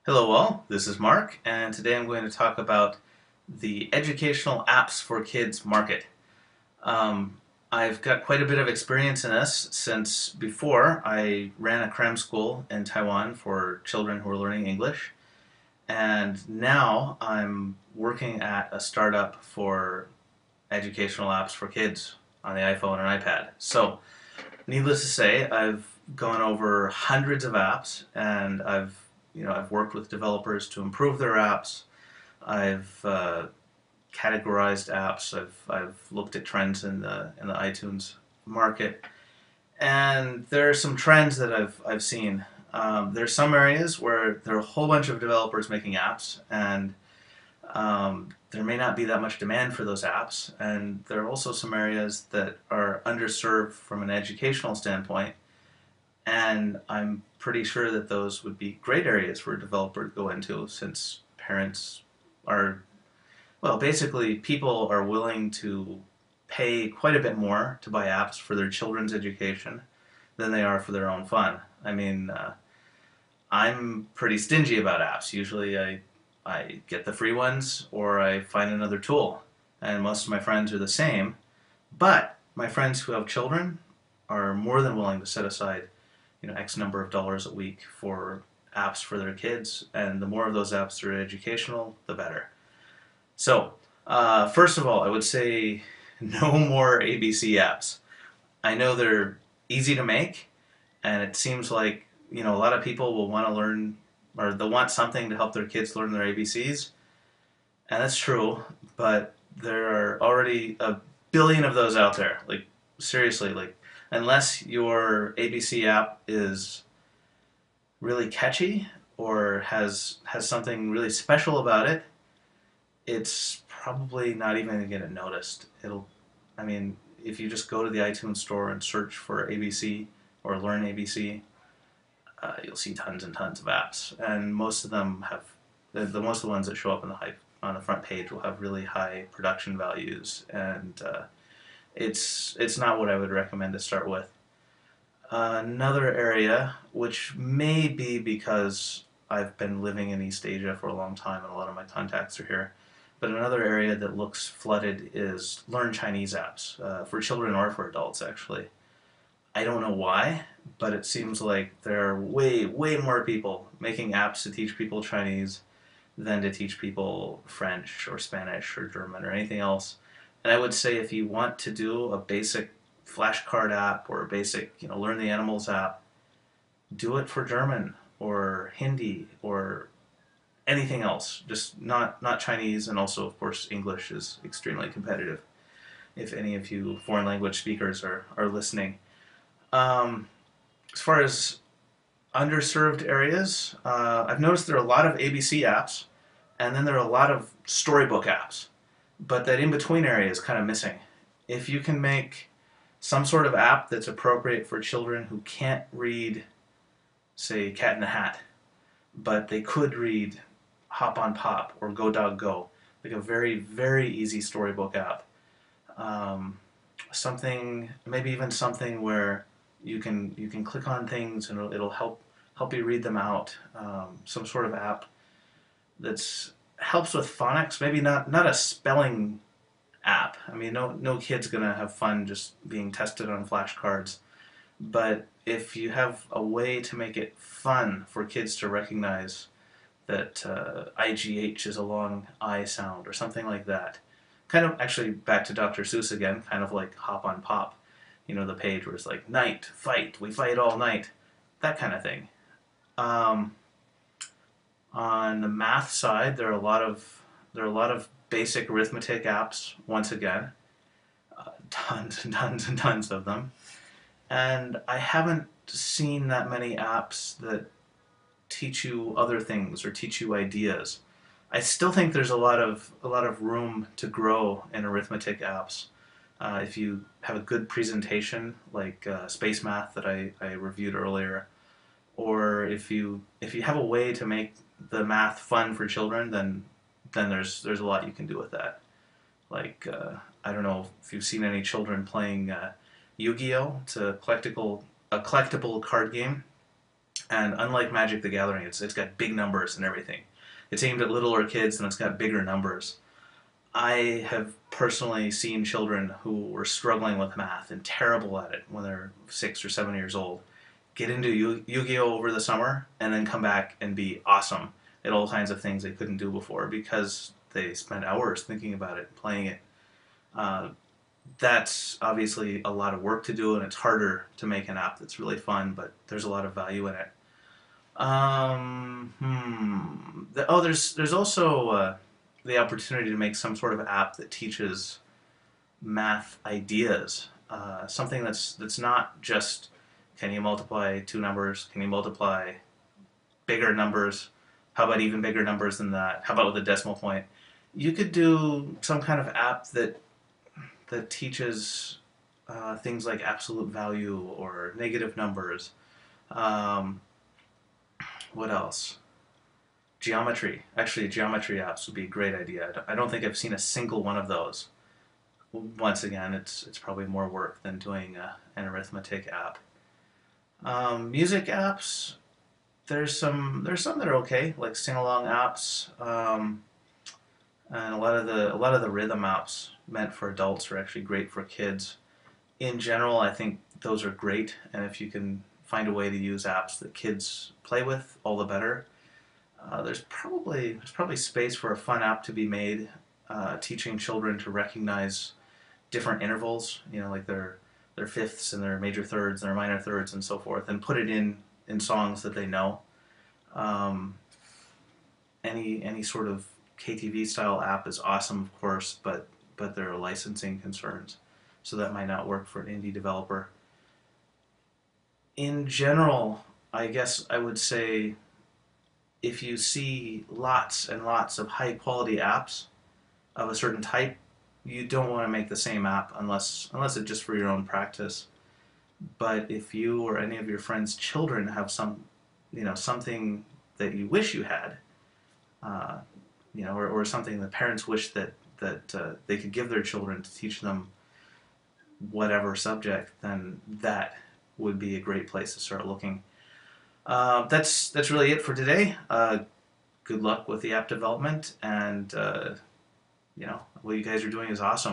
Hello all, this is Mark, and today I'm going to talk about the educational apps for kids market. Um, I've got quite a bit of experience in this since before I ran a cram school in Taiwan for children who are learning English, and now I'm working at a startup for educational apps for kids on the iPhone and iPad. So, needless to say, I've gone over hundreds of apps, and I've worked with developers to improve their apps. I've categorized apps. I've looked at trends in the iTunes market, and there are some trends that I've seen. There's some areas where there are a whole bunch of developers making apps, and there may not be that much demand for those apps. And there are also some areas that are underserved from an educational standpoint, and I'm pretty sure that those would be great areas for a developer to go into since parents are, well, basically, people are willing to pay quite a bit more to buy apps for their children's education than they are for their own fun. I mean, I'm pretty stingy about apps. Usually I get the free ones or I find another tool. And most of my friends are the same. But my friends who have children are more than willing to set aside, X number of dollars a week for apps for their kids. And the more of those apps that are educational, the better. So, first of all, I would say no more ABC apps. I know they're easy to make, and it seems like a lot of people will want to learn or they'll want something to help their kids learn their ABCs, and that's true. But there are already a billion of those out there. Like seriously, like unless your ABC app is really catchy or has something really special about it, it's probably not even going to get noticed. I mean, if you just go to the iTunes store and search for ABC or Learn ABC, you'll see tons and tons of apps, and most of them have most of the ones that show up on the front page will have really high production values, and it's not what I would recommend to start with. Another area, which may be because I've been living in East Asia for a long time and a lot of my contacts are here, but another area that looks flooded is Learn Chinese apps, for children or for adults, actually. I don't know why, but it seems like there are way, way more people making apps to teach people Chinese than to teach people French or Spanish or German or anything else. And I would say if you want to do a basic flashcard app or a basic, learn the animals app, do it for German or Hindi or anything else. Just not Chinese, and also of course English is extremely competitive. If any of you foreign language speakers are listening, um, as far as underserved areas, I've noticed there are a lot of ABC apps, and then there are a lot of storybook apps, but that in between area is kind of missing. If you can make some sort of app that's appropriate for children who can't read, say, Cat in the Hat, but they could read Hop on Pop or Go Dog Go, like a very, very easy storybook app. Um, Something, maybe even something where you can click on things and it'll help you read them out. Some sort of app that's helps with phonics. Maybe not a spelling app. I mean, no kid's gonna have fun just being tested on flashcards. But if you have a way to make it fun for kids to recognize that IGH is a long I sound or something like that. Kind of actually back to Dr. Seuss again, kind of like Hop on Pop. The page where it's like night, fight, we fight all night, that kind of thing. Um, on the math side, there are a lot of basic arithmetic apps. Once again, tons and tons and tons of them, and I haven't seen that many apps that teach you other things or teach you ideas. I still think there's a lot of room to grow in arithmetic apps. If you have a good presentation like Space Math that I reviewed earlier, or if you have a way to make the math fun for children, then there's a lot you can do with that. Like I don't know if you've seen any children playing Yu-Gi-Oh. It's a collectible card game. And unlike Magic the Gathering, it's got big numbers and everything. It's aimed at littler kids and it's got bigger numbers. I have personally seen children who were struggling with math and terrible at it when they're 6 or 7 years old get into Yu-Gi-Oh over the summer and then come back and be awesome at all kinds of things they couldn't do before because they spent hours thinking about it, playing it. Uh, that's obviously a lot of work to do, and it's harder to make an app that's really fun, but there's a lot of value in it. There's also the opportunity to make some sort of app that teaches math ideas. Something that's not just can you multiply two numbers? Can you multiply bigger numbers? How about even bigger numbers than that? How about with a decimal point? You could do some kind of app that teaches things like absolute value or negative numbers. Um, what else? Geometry. Actually, geometry apps would be a great idea. I don't think I've seen a single one of those. Once again, it's probably more work than doing an arithmetic app. Music apps. There's some that are okay, like sing along apps, and a lot of the rhythm apps meant for adults are actually great for kids. In general, I think those are great, and if you can find a way to use apps that kids play with, all the better. There's probably space for a fun app to be made, teaching children to recognize different intervals, like their fifths and their major thirds and their minor thirds and so forth, and put it in songs that they know. Um, any sort of KTV style app is awesome, of course, but there are licensing concerns, so that might not work for an indie developer. In general, I guess I would say if you see lots and lots of high quality apps of a certain type, you don't want to make the same app unless it's just for your own practice. But if you or any of your friends' children have something that you wish you had, uh, or something the parents wish that they could give their children to teach them whatever subject, then that would be a great place to start looking. That's really it for today. Good luck with the app development, and what you guys are doing is awesome.